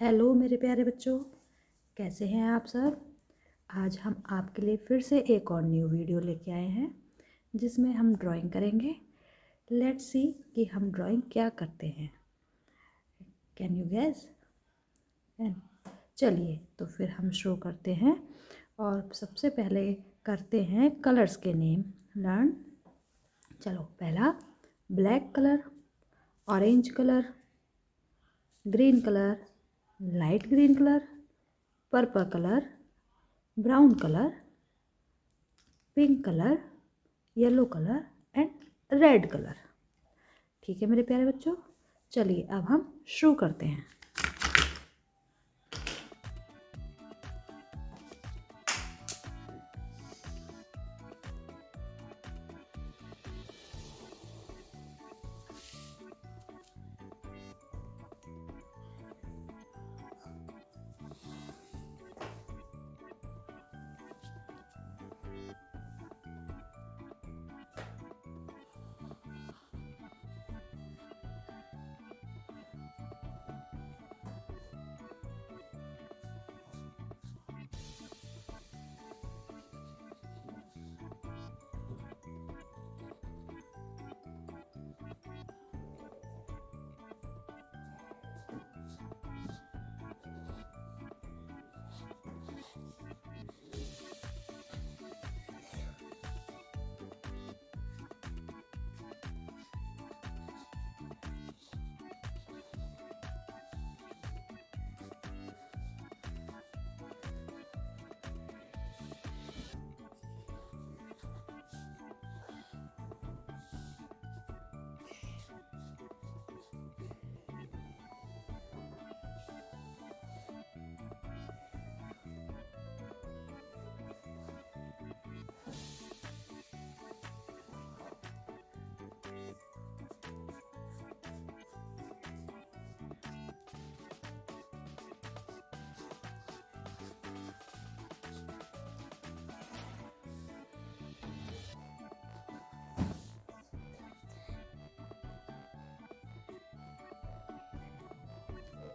Hello मेरे प्यारे बच्चों, कैसे हैं आप सब। आज हम आपके लिए फिर से एक और न्यू वीडियो लेके आए हैं जिसमें हम ड्राइंग करेंगे। लेट्स सी कि हम ड्राइंग क्या करते हैं। Can you guess? चलिए तो फिर हम शुरू करते हैं और सबसे पहले करते हैं कलर्स के नेम लर्न। चलो, पहला black colour, orange colour, green colour, light green colour, purple colour, brown colour, pink colour, yellow colour and red colour. ठीक है मेरे प्यारे बच्चों, चलिए अब हम शुरू करते हैं।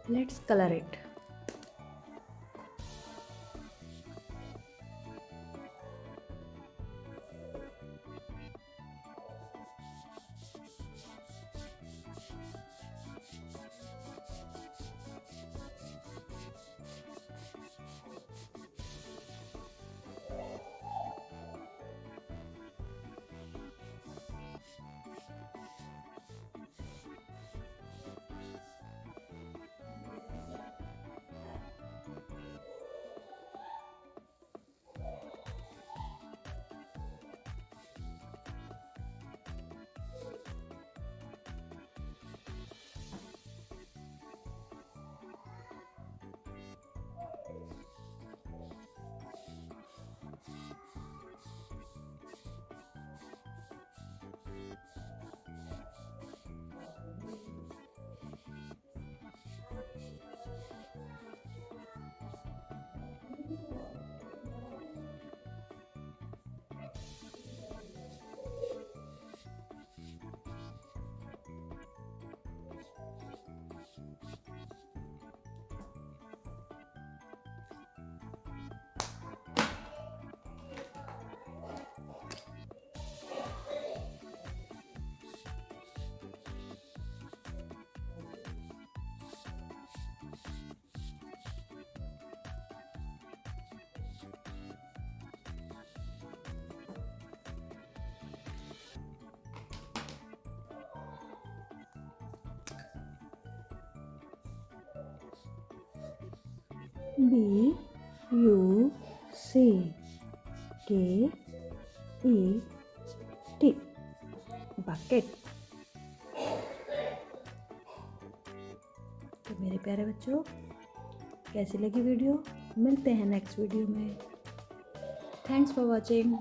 Let's color it. BUCKET bucket. तो मेरे प्यारे बच्चों, कैसी लगी वीडियो? मिलते हैं नेक्स्ट वीडियो में। Thanks for watching.